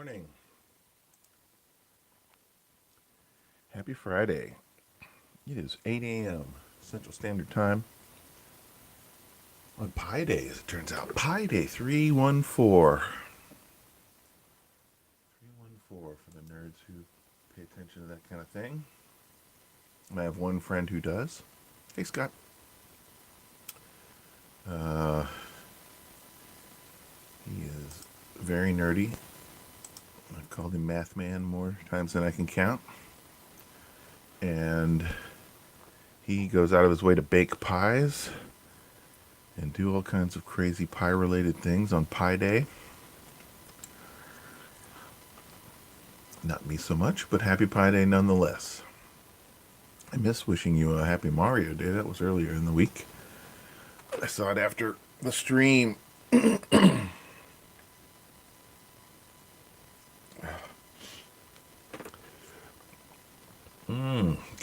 morning. Happy Friday. It is 8 a.m. Central Standard Time on Pi Day, as it turns out. Pi Day 314. 314 for the nerds who pay attention to that kind of thing. I have one friend who does. Hey, Scott. Uh, he is very nerdy. I've called him Math Man more times than I can count. And he goes out of his way to bake pies and do all kinds of crazy pie related things on Pi Day. Not me so much, but happy Pi Day nonetheless. I miss wishing you a happy Mario Day. That was earlier in the week. I saw it after the stream.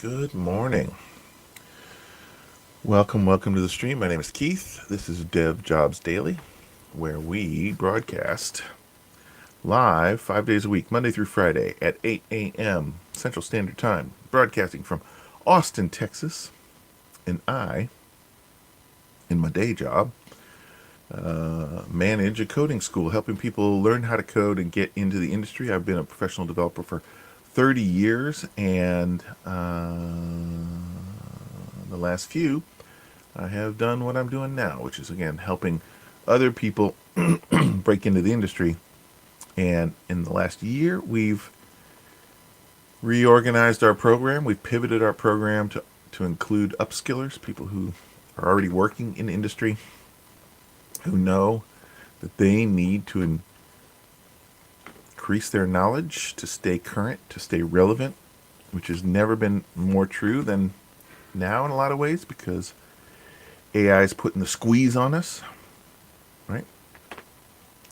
Good morning. Welcome to the stream. My name is Keith. This is Dev Jobs Daily, where we broadcast live 5 days a week, Monday through Friday at 8 a.m. Central Standard Time, broadcasting from Austin, Texas. And I, in my day job, manage a coding school, helping people learn how to code and get into the industry. I've been a professional developer for 30 years, and the last few, I have done what I'm doing now, which is, again, helping other people break into the industry. And in the last year, we've reorganized our program. We've pivoted our program to include upskillers, people who are already working in industry, who know that they need to increase their knowledge to stay current, to stay relevant, which has never been more true than now in a lot of ways, because AI is putting the squeeze on us, right?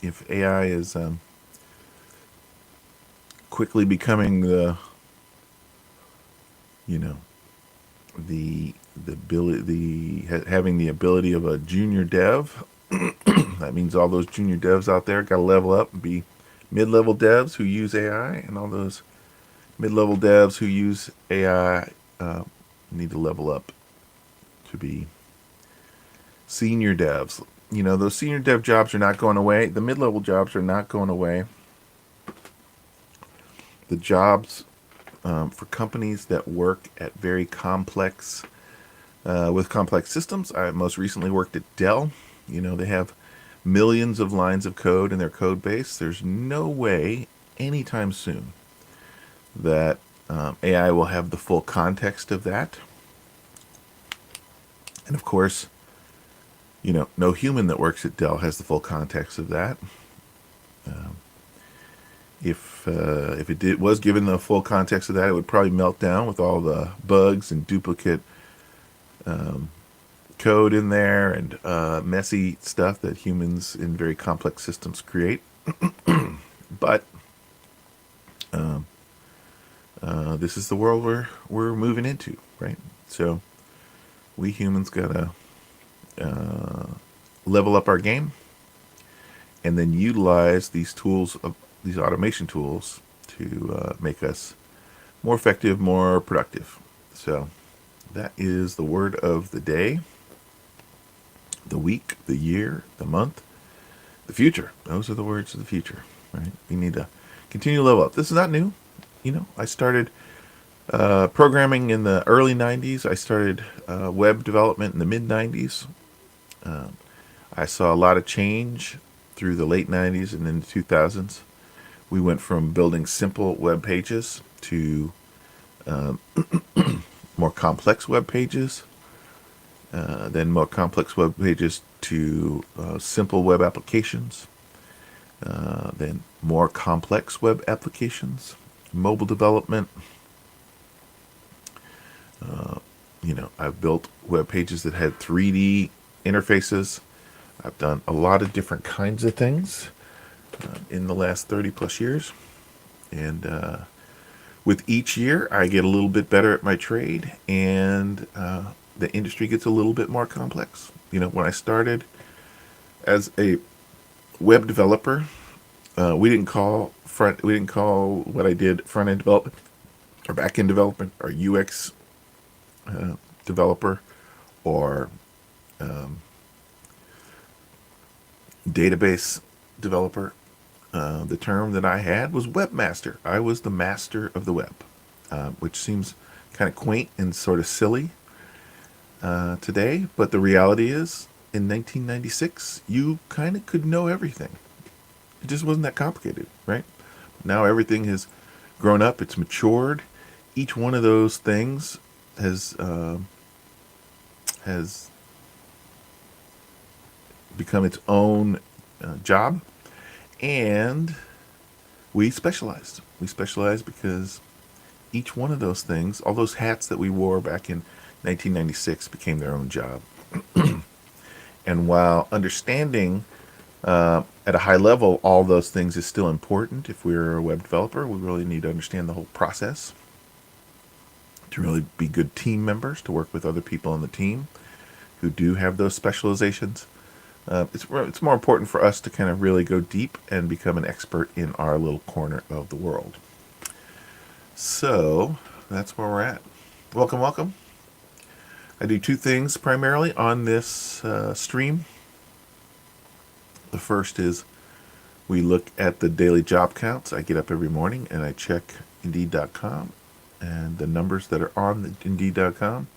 If AI is quickly becoming the ability, having the ability of a junior dev, that means all those junior devs out there got to level up and be mid-level devs who use AI, and all those mid-level devs who use AI need to level up to be senior devs. Those senior dev jobs are not going away. The mid-level jobs are not going away. The jobs for companies that work at very complex, with complex systems. I most recently worked at Dell. They have millions of lines of code in their code base. There's no way anytime soon that AI will have the full context of that. And of course, no human that works at Dell has the full context of that. If it was given the full context of that, it would probably melt down with all the bugs and duplicate code in there and messy stuff that humans in very complex systems create. But this is the world we're moving into, right? So we humans gotta level up our game, and then utilize these tools, these automation tools, to make us more effective, more productive. So that is the word of the day, the week, the year, the month, the future. Those are the words of the future, right? We need to continue to level up. This is not new. I started programming in the early 90s. I started web development in the mid 90s. I saw a lot of change through the late 90s and into 2000s. We went from building simple web pages to more complex web pages, then more complex web pages to simple web applications, then more complex web applications, mobile development. I've built web pages that had 3D interfaces. I've done a lot of different kinds of things in the last 30 plus years. And with each year, I get a little bit better at my trade, and the industry gets a little bit more complex. When I started as a web developer, We didn't call what I did front end development or back end development or UX developer or database developer. The term that I had was webmaster. I was the master of the web, which seems kind of quaint and sort of silly today, but the reality is, in 1996, you kind of could know everything. It just wasn't that complicated, right? Now everything has grown up, it's matured. Each one of those things has become its own job, and we specialized. We specialized because each one of those things, all those hats that we wore back in 1996, became their own job. And while understanding at a high level all those things is still important, if we're a web developer, we really need to understand the whole process to really be good team members, to work with other people on the team who do have those specializations. It's more important for us to kind of really go deep and become an expert in our little corner of the world. So that's where we're at. Welcome, welcome. I do two things primarily on this stream. The first is we look at the daily job counts. I get up every morning and I check Indeed.com and the numbers that are on Indeed.com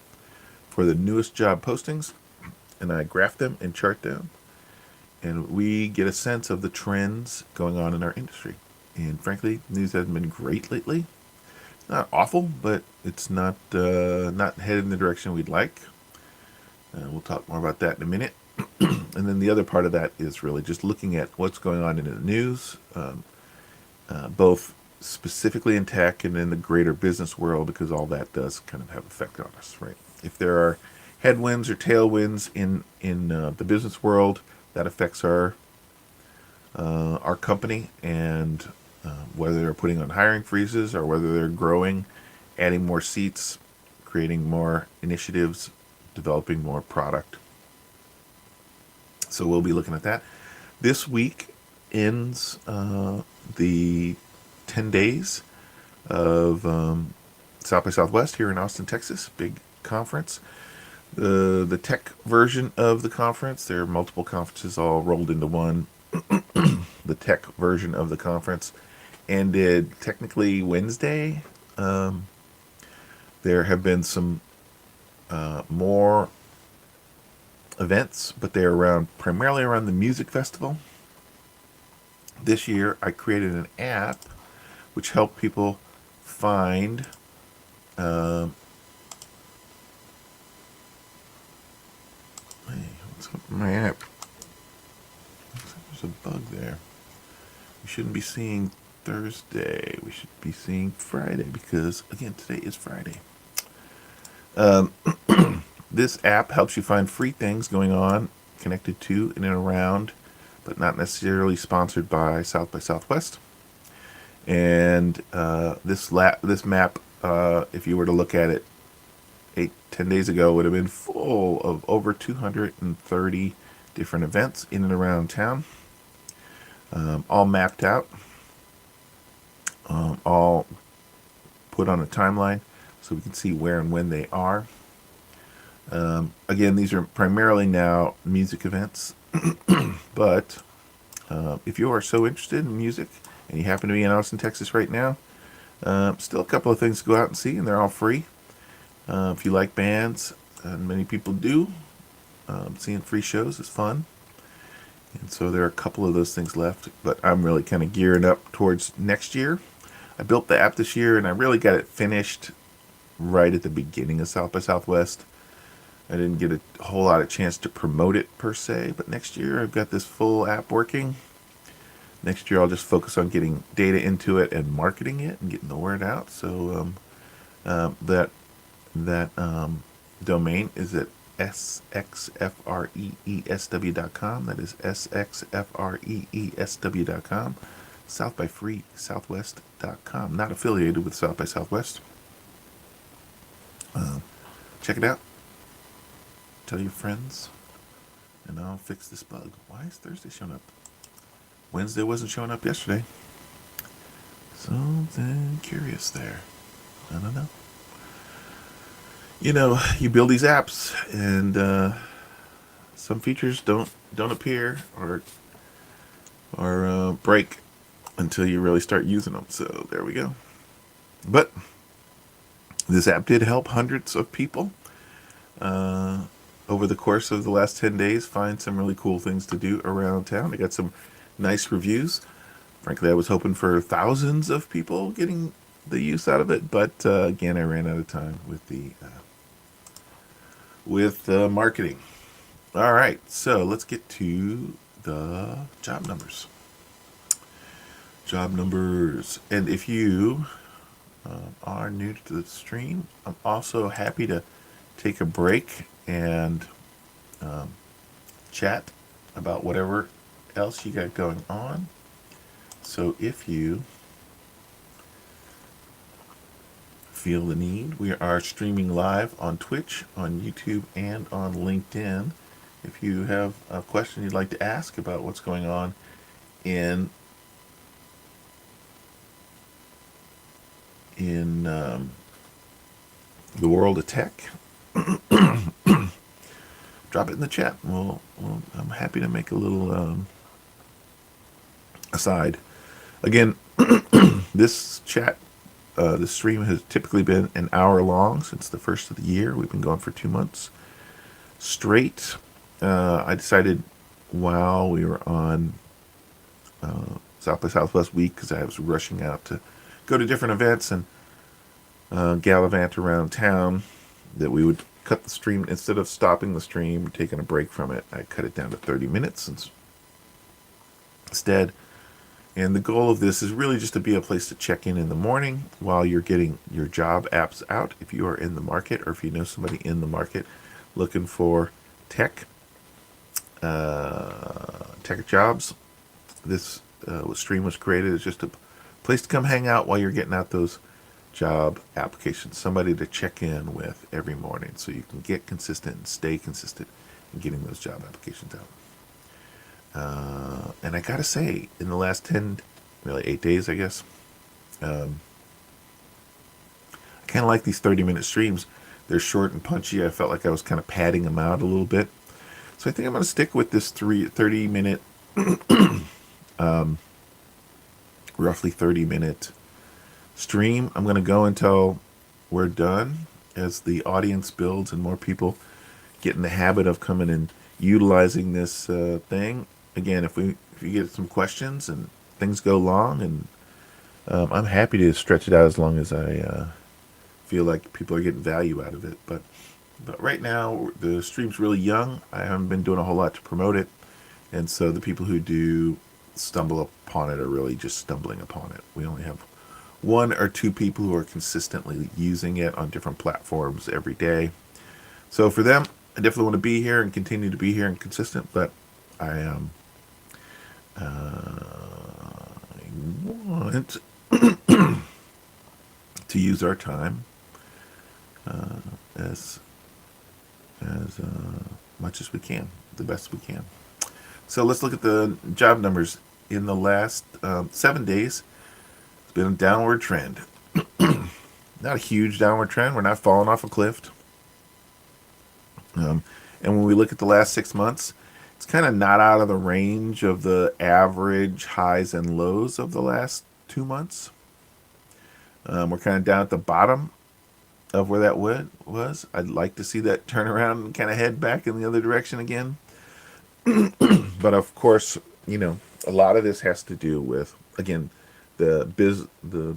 for the newest job postings, and I graph them and chart them, and we get a sense of the trends going on in our industry. And frankly, news hasn't been great lately. Not awful, but it's not headed in the direction we'd like. We'll talk more about that in a minute. And then the other part of that is really just looking at what's going on in the news, both specifically in tech and in the greater business world, because all that does kind of have an effect on us, right? If there are headwinds or tailwinds in the business world, that affects our company, and whether they're putting on hiring freezes or whether they're growing, adding more seats, creating more initiatives, developing more product. So we'll be looking at that. This week ends the 10 days of South by Southwest here in Austin, Texas. Big conference. The tech version of the conference, there are multiple conferences all rolled into one. The tech version of the conference ended technically Wednesday. There have been some more events, but they're primarily around the music festival. This year, I created an app which helped people find what's up with my app? There's a bug there. We shouldn't be seeing Thursday. We should be seeing Friday because, again, today is Friday. This app helps you find free things going on connected to in and around, but not necessarily sponsored by South by Southwest. And this map, if you were to look at it 10 days ago, would have been full of over 230 different events in and around town, all mapped out, all put on a timeline so we can see where and when they are. Again, these are primarily now music events, but if you are so interested in music and you happen to be in Austin, Texas right now, still a couple of things to go out and see, and they're all free. If you like bands, and many people do, seeing free shows is fun. And so there are a couple of those things left, but I'm really kind of gearing up towards next year. I built the app this year, and I really got it finished right at the beginning of South by Southwest. I didn't get a whole lot of chance to promote it per se, but next year I've got this full app working. Next year I'll just focus on getting data into it and marketing it and getting the word out. So that domain is at sxfreesw.com. That is sxfreesw.com. southbyfreesouthwest.com. Not affiliated with South by Southwest. Check it out. Tell your friends, and I'll fix this bug. Why is Thursday showing up? Wednesday wasn't showing up yesterday. Something curious there. I don't know. You build these apps, and some features don't appear or break until you really start using them. So there we go. But this app did help hundreds of people uh, over the course of the last 10 days find some really cool things to do around town. I got some nice reviews. Frankly, I was hoping for thousands of people getting the use out of it, but again, I ran out of time with marketing. All right, so let's get to the job numbers. Job numbers, and if you are new to the stream, I'm also happy to take a break and chat about whatever else you got going on. So if you feel the need, we are streaming live on Twitch, on YouTube, and on LinkedIn. If you have a question you'd like to ask about what's going on in the world of tech, drop it in the chat. I'm happy to make a little aside. Again, this this stream has typically been an hour long since the first of the year. We've been going for 2 months straight. I decided while we were on South by Southwest week, because I was rushing out to go to different events and gallivant around town, that we would cut the stream. Instead of stopping the stream, taking a break from it, I cut it down to 30 minutes instead. And the goal of this is really just to be a place to check in the morning while you're getting your job apps out. If you are in the market, or if you know somebody in the market looking for tech jobs, this stream was created as just a place to come hang out while you're getting out those job applications. Somebody to check in with every morning so you can get consistent and stay consistent in getting those job applications out. And I gotta say, in the last 8 days, I guess, I kind of like these 30-minute streams. They're short and punchy. I felt like I was kind of padding them out a little bit. So I think I'm going to stick with this 30-minute, roughly 30-minute stream. I'm going to go until we're done, as the audience builds and more people get in the habit of coming and utilizing this thing. Again, if you get some questions and things go long, and I'm happy to stretch it out as long as I feel like people are getting value out of it. But right now, the stream's really young. I haven't been doing a whole lot to promote it, and so the people who do stumble upon it are really just stumbling upon it. We only have 1 or 2 people who are consistently using it on different platforms every day. So for them, I definitely want to be here and continue to be here and consistent, but I want to use our time as much as we can, the best we can. So let's look at the job numbers in the last 7 days. It's been a downward trend. Not a huge downward trend. We're not falling off a cliff. And when we look at the last 6 months, it's kind of not out of the range of the average highs and lows of the last 2 months. We're kind of down at the bottom of where that was. I'd like to see that turn around and kind of head back in the other direction again. But of course, a lot of this has to do with, again, the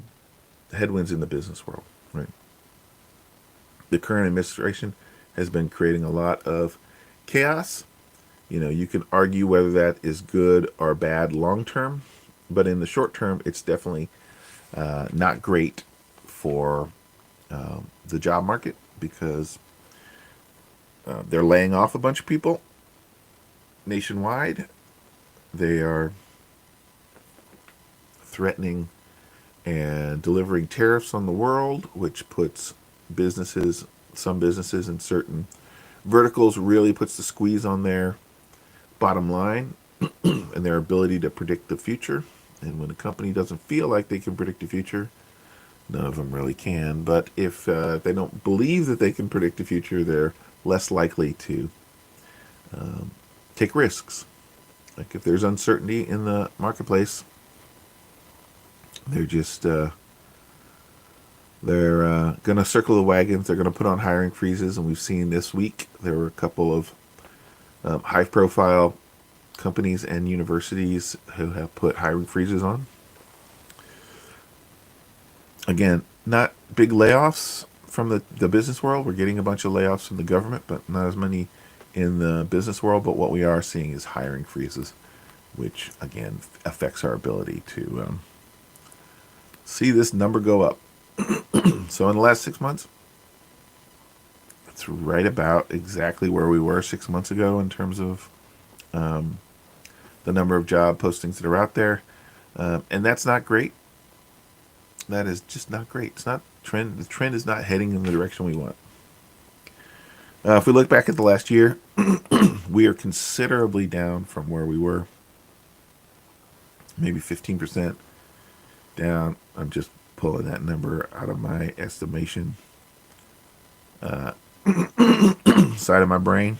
headwinds in the business world, right? The current administration has been creating a lot of chaos. You can argue whether that is good or bad long term, but in the short term, it's definitely not great for the job market, because they're laying off a bunch of people nationwide. They are threatening and delivering tariffs on the world, which puts some businesses in certain verticals, really puts the squeeze on their bottom line. and their ability to predict the future. And when a company doesn't feel like they can predict the future, none of them really can. But if they don't believe that they can predict the future, they're less likely to take risks. Like if there's uncertainty in the marketplace, they're just they're going to circle the wagons. They're going to put on hiring freezes, and we've seen this week there were a couple of high-profile companies and universities who have put hiring freezes on. Again, not big layoffs from the business world. We're getting a bunch of layoffs from the government, but not as many in the business world. But what we are seeing is hiring freezes, which again affects our ability to see this number go up. So in the last 6 months, it's right about exactly where we were 6 months ago in terms of the number of job postings that are out there. And that's not great. That is just not great. It's not trend. The trend is not heading in the direction we want. If we look back at the last year, we are considerably down from where we were. Maybe 15% down. I'm just pulling that number out of my estimation side of my brain.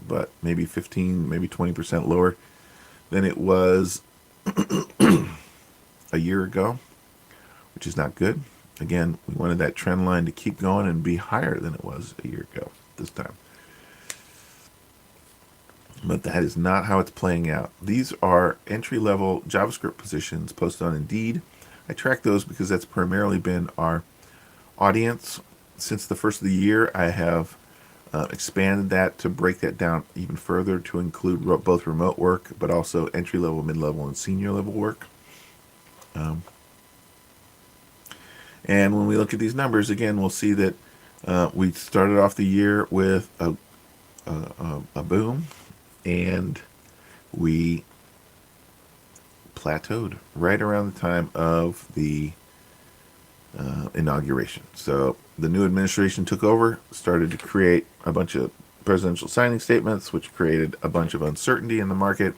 But maybe 15, maybe 20% lower than it was a year ago, which is not good. Again, we wanted that trend line to keep going and be higher than it was a year ago this time. But that is not how it's playing out. These are entry-level JavaScript positions posted on Indeed. I track those because that's primarily been our audience. Since the first of the year, I have expanded that to break that down even further to include both remote work, but also entry-level, mid-level, and senior-level work. And when we look at these numbers, again, we'll see that we started off the year with a boom, and we plateaued right around the time of the inauguration. So the new administration took over, started to create a bunch of presidential signing statements, which created a bunch of uncertainty in the market,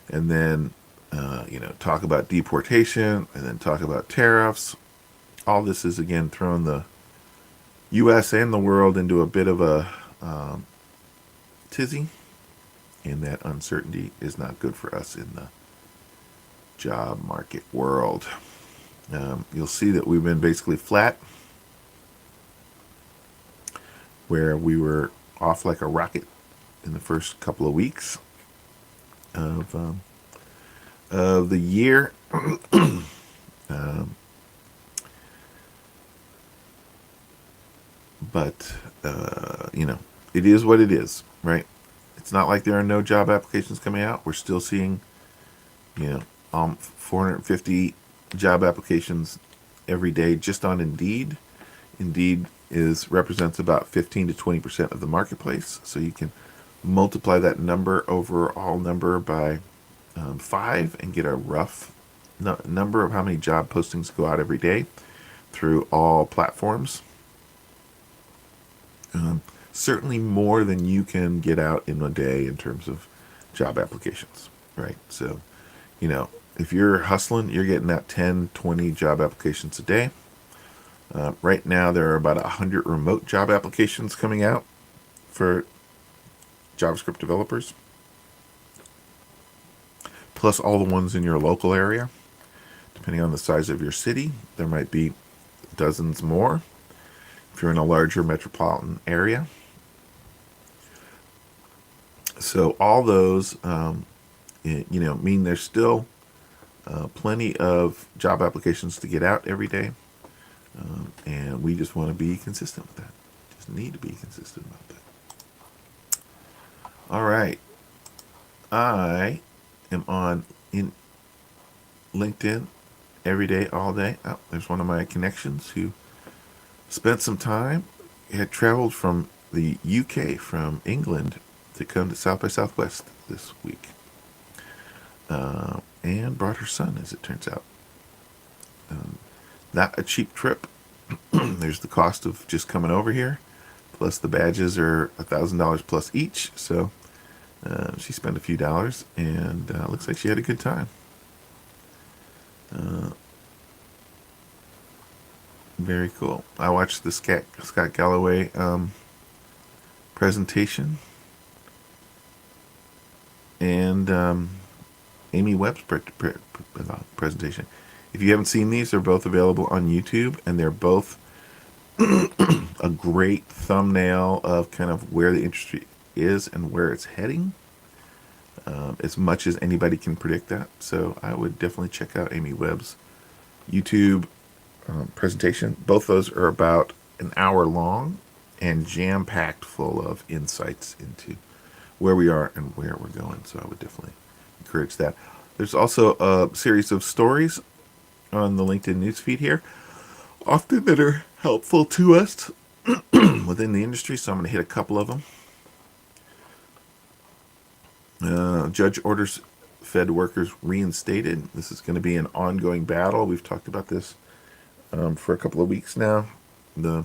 and then talk about deportation, and then talk about tariffs. All this has again thrown the U.S. and the world into a bit of a tizzy, and that uncertainty is not good for us in the job market world. You'll see that we've been basically flat, where we were off like a rocket in the first couple of weeks of the year. But it is what it is, right? It's not like there are no job applications coming out. We're still seeing, 450 job applications every day just on Indeed. Indeed represents about 15 to 20% of the marketplace. So you can multiply that overall number by 5 and get a rough number of how many job postings go out every day through all platforms. Certainly more than you can get out in a day in terms of job applications, right? So, if you're hustling, you're getting out 10, 20 job applications a day. Right now, there are about 100 remote job applications coming out for JavaScript developers, plus all the ones in your local area. Depending on the size of your city, there might be dozens more if you're in a larger metropolitan area. So all those, mean there's still plenty of job applications to get out every day. And we just want to be consistent with that. Just need to be consistent about that. All right. I am on in LinkedIn every day, all day. Oh, there's one of my connections who spent some time, had traveled from the UK, from England, to come to South by Southwest this week. And brought her son, as it turns out. Not a cheap trip. There's the cost of just coming over here, plus the badges are $1,000 plus each. So She spent a few dollars, and looks like she had a good time. Uh, Very cool. I watched the Scott Galloway presentation and Amy Webb's presentation. If you haven't seen these, they're both available on YouTube, and they're both a great thumbnail of kind of where the industry is and where it's heading, as much as anybody can predict that. So I would definitely check out Amy Webb's YouTube presentation. Both those are about an hour long and jam packed full of insights into where we are and where we're going. So I would definitely encourage that. There's also a series of stories on the LinkedIn newsfeed here, often that are helpful to us within the industry. So I'm going to hit a couple of them. Judge orders Fed workers reinstated. This is going to be an ongoing battle. We've talked about this for a couple of weeks now. The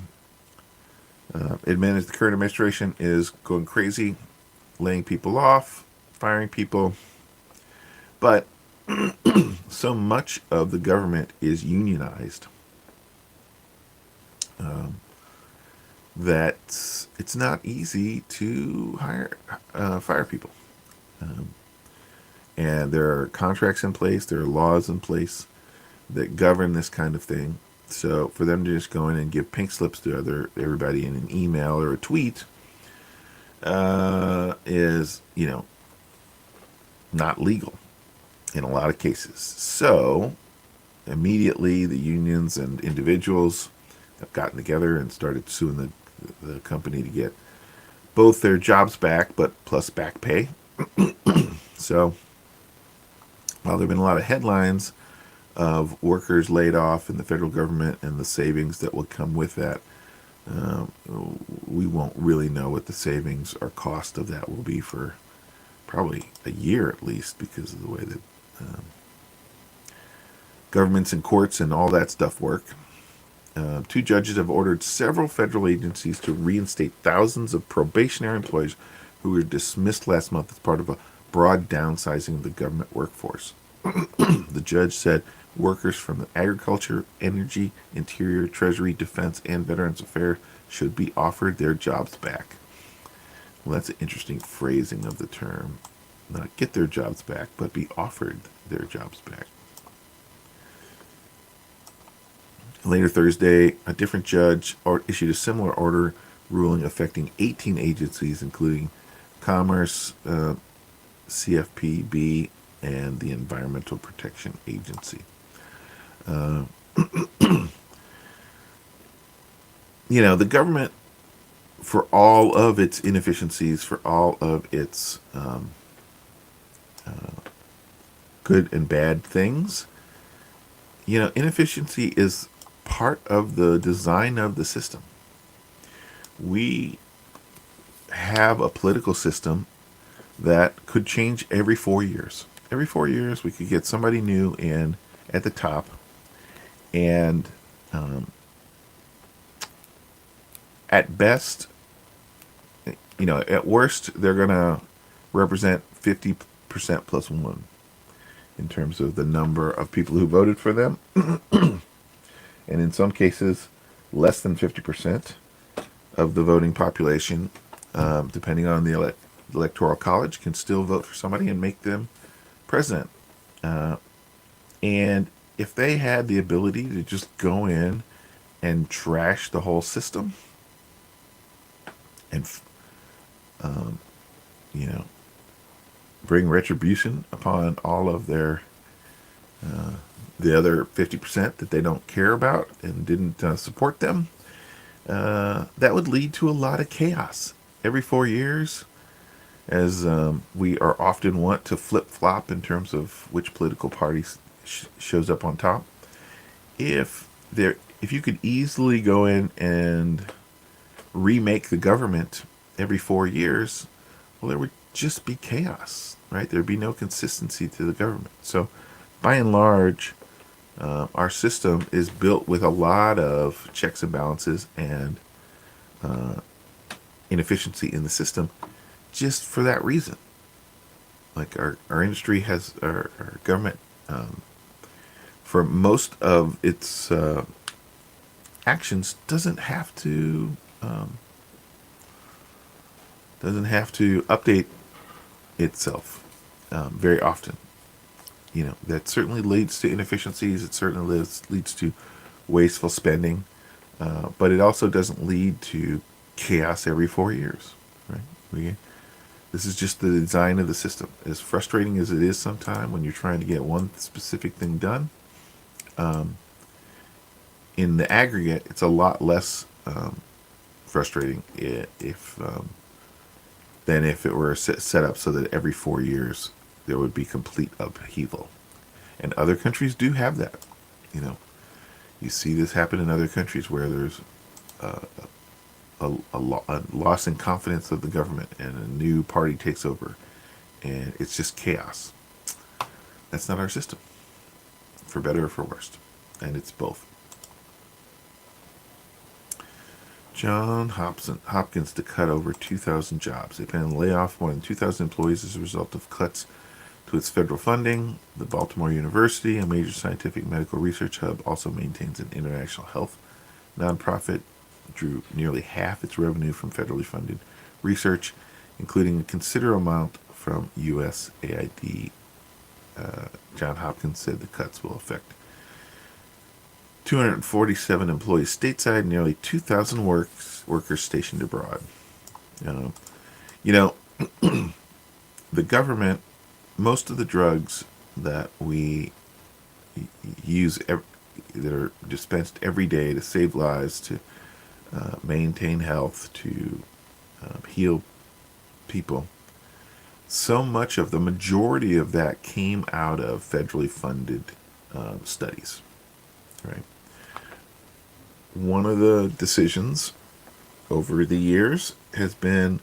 current administration is going crazy, laying people off, firing people, but so much of the government is unionized that it's not easy to fire people. And there are contracts in place, there are laws in place that govern this kind of thing. So for them to just go in and give pink slips to everybody in an email or a tweet is, not legal in a lot of cases. So immediately the unions and individuals have gotten together and started suing the company to get both their jobs back, but plus back pay. So while there have been a lot of headlines of workers laid off in the federal government and the savings that will come with that, we won't really know what the savings or cost of that will be for probably a year at least, because of the way that governments and courts and all that stuff work. Two judges have ordered several federal agencies to reinstate thousands of probationary employees who were dismissed last month as part of a broad downsizing of the government workforce. The judge said workers from the agriculture, energy, interior, treasury, defense, and veterans affairs should be offered their jobs back. Well, that's an interesting phrasing of the term. Not get their jobs back, but be offered their jobs back. Later Thursday, a different judge issued a similar order ruling affecting 18 agencies, including Commerce, CFPB, and the Environmental Protection Agency. The government, for all of its inefficiencies, for all of its good and bad things, inefficiency is part of the design of the system. We have a political system that could change every 4 years. Every 4 years, we could get somebody new in at the top, and at best, at worst, they're going to represent 50% plus one in terms of the number of people who voted for them. And in some cases, less than 50% of the voting population, depending on the electoral college, can still vote for somebody and make them president. And if they had the ability to just go in and trash the whole system and, bring retribution upon all of the other 50% that they don't care about and didn't support them, that would lead to a lot of chaos. Every 4 years, as we are often want to flip-flop in terms of which political party shows up on top, if you could easily go in and remake the government every 4 years, well, there would just be chaos, right? There'd be no consistency to the government. So, by and large, our system is built with a lot of checks and balances and inefficiency in the system just for that reason. like our industry has our government, for most of its actions, doesn't have to update itself very often. That certainly leads to inefficiencies. It certainly leads to wasteful spending, but it also doesn't lead to chaos every 4 years. Right? This is just the design of the system. As frustrating as it is sometimes when you're trying to get one specific thing done, in the aggregate, it's a lot less frustrating if than if it were set up so that every 4 years there would be complete upheaval. And other countries do have that. You know, you see this happen in other countries where there's a loss in confidence of the government and a new party takes over, and it's just chaos. That's not our system, for better or for worse, and it's both. John Hopkins to cut over 2,000 jobs. They plan to lay off more than 2,000 employees as a result of cuts to its federal funding. The Baltimore University, a major scientific medical research hub, also maintains an international health nonprofit, drew nearly half its revenue from federally funded research, including a considerable amount from USAID. John Hopkins said the cuts will affect 247 employees stateside, nearly 2,000 workers stationed abroad. Uh, you know, the government, most of the drugs that we use that are dispensed every day to save lives, to maintain health, to heal people, so much of the majority of that came out of federally funded studies, right? One of the decisions over the years has been,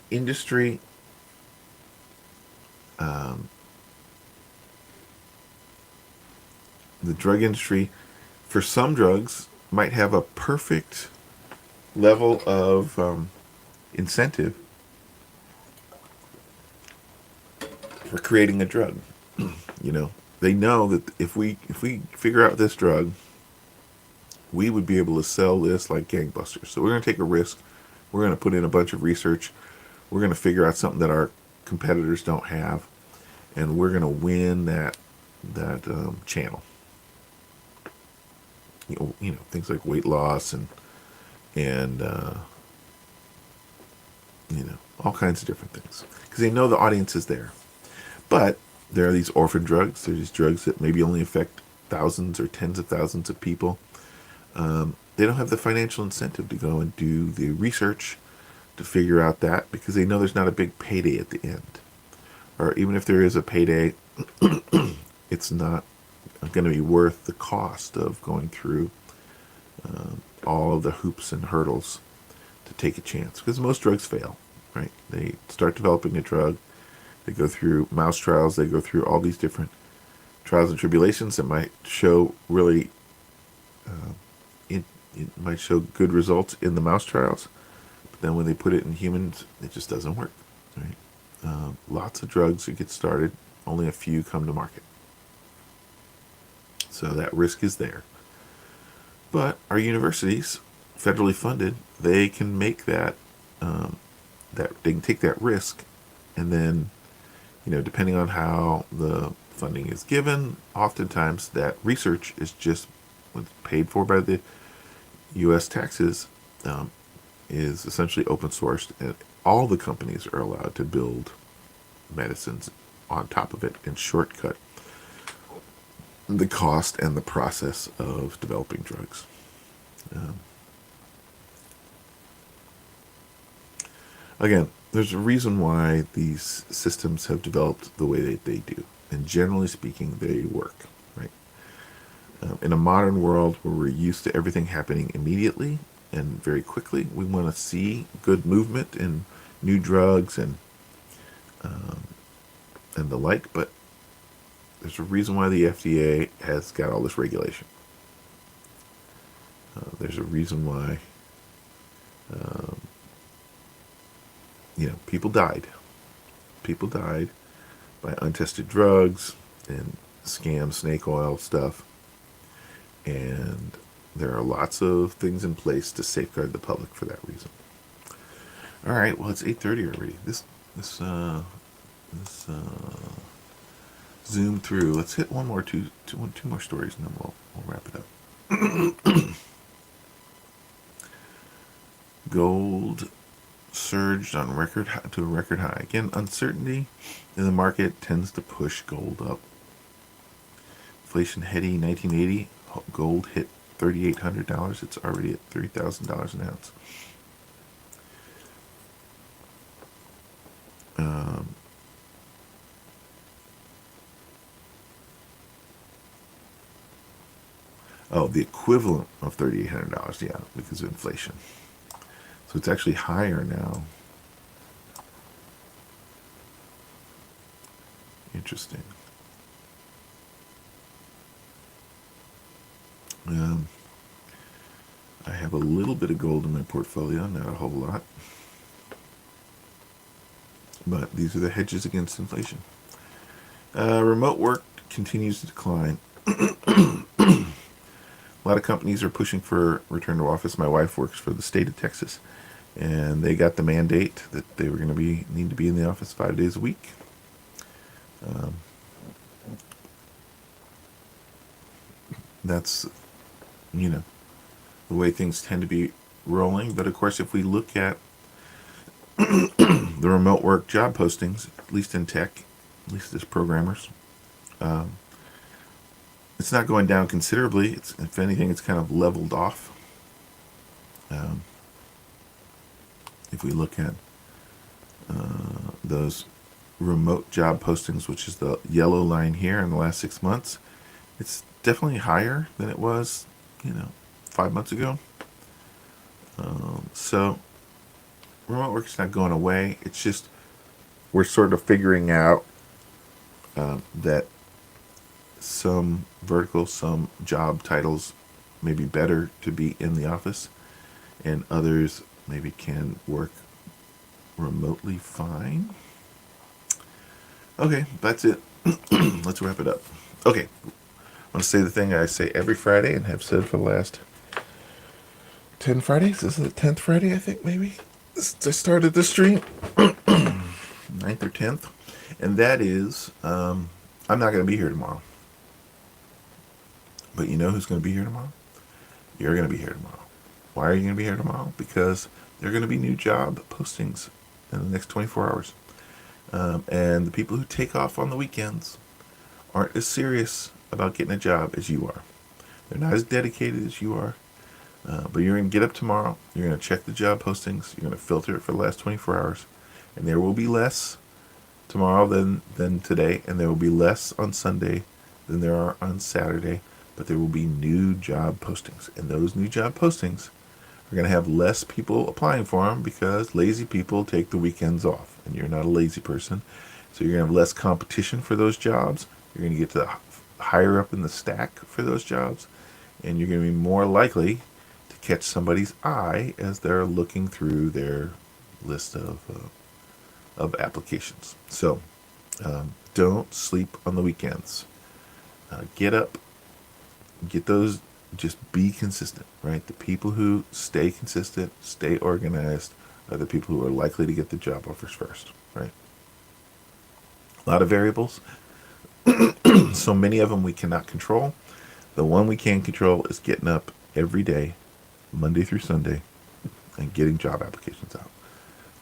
industry the drug industry, for some drugs, might have a perfect level of incentive for creating a drug. They know that if we figure out this drug, we would be able to sell this like gangbusters. So we're going to take a risk. We're going to put in a bunch of research. We're going to figure out something that our competitors don't have, and we're going to win that channel. Things like weight loss and all kinds of different things, because they know the audience is there. But there are these orphan drugs. There's these drugs that maybe only affect thousands or tens of thousands of people. They don't have the financial incentive to go and do the research to figure out that, because they know there's not a big payday at the end. Or even if there is a payday, it's not going to be worth the cost of going through all of the hoops and hurdles to take a chance. Because most drugs fail, right? They start developing a drug, they go through mouse trials, they go through all these different trials and tribulations that might show really, it might show good results in the mouse trials, but then when they put it in humans, it just doesn't work, right? Lots of drugs that get started, only a few come to market. So that risk is there. But our universities, federally funded, they can make that they can take that risk, and then, depending on how the funding is given, oftentimes that research is just paid for by the U.S. taxes, is essentially open sourced, and all the companies are allowed to build medicines on top of it and shortcut the cost and the process of developing drugs. Again, there's a reason why these systems have developed the way that they do, and generally speaking, they work, right? In a modern world where we're used to everything happening immediately and very quickly, we want to see good movement in new drugs and the like, but there's a reason why the FDA has got all this regulation. There's a reason why, people died. people died by untested drugs and scam snake oil stuff. And there are lots of things in place to safeguard the public for that reason. All right, well, it's 8:30 already. This zoom through. Let's hit two more stories, and then we'll wrap it up. Gold surged on to a record high. Again, uncertainty in the market tends to push gold up. Inflation heady 1980. Gold hit $3,800. It's already at $3,000 an ounce. The equivalent of $3,800, yeah, because of inflation. So it's actually higher now. Interesting. I have a little bit of gold in my portfolio, not a whole lot. But these are the hedges against inflation. Remote work continues to decline. A lot of companies are pushing for return to office. My wife works for the state of Texas, and they got the mandate that they were going to need to be in the office 5 days a week. That's, the way things tend to be rolling. But of course, if we look at the remote work job postings, at least in tech, at least as programmers, it's not going down considerably. If anything, it's kind of leveled off. If we look at those remote job postings, which is the yellow line here in the last 6 months, it's definitely higher than it was, 5 months ago. So remote work is not going away. It's just we're sort of figuring out that some verticals, some job titles may be better to be in the office, and others maybe can work remotely fine. Okay, that's it. Let's wrap it up. Okay, I want to say the thing I say every Friday and have said for the last 10 Fridays. This is the 10th Friday, I think, maybe. I started this stream. 9th or 10th. And that is, I'm not going to be here tomorrow. But you know who's going to be here tomorrow? You're going to be here tomorrow. Why are you going to be here tomorrow? Because there are going to be new job postings in the next 24 hours. And the people who take off on the weekends aren't as serious about getting a job as you are. They're not as dedicated as you are. But you're going to get up tomorrow. You're going to check the job postings. You're going to filter it for the last 24 hours. And there will be less tomorrow than today. And there will be less on Sunday than there are on Saturday. But there will be new job postings. And those new job postings are going to have less people applying for them because lazy people take the weekends off. And you're not a lazy person. So you're going to have less competition for those jobs. You're going to get to higher up in the stack for those jobs. And you're going to be more likely to catch somebody's eye as they're looking through their list of applications. So don't sleep on the weekends. Get up. Get those, just be consistent, right? The people who stay consistent, stay organized, are the people who are likely to get the job offers first, right? A lot of variables. So many of them we cannot control. The one we can control is getting up every day, Monday through Sunday, and getting job applications out.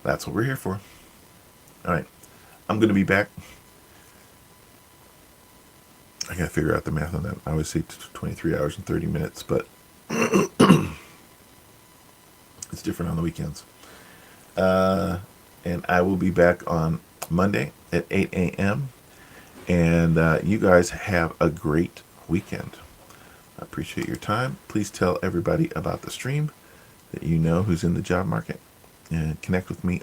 That's what we're here for. All right. I'm going to be back. I got to figure out the math on that. I always say 23 hours and 30 minutes, but it's different on the weekends. And I will be back on Monday at 8 a.m. And you guys have a great weekend. I appreciate your time. Please tell everybody about the stream that you know who's in the job market. And connect with me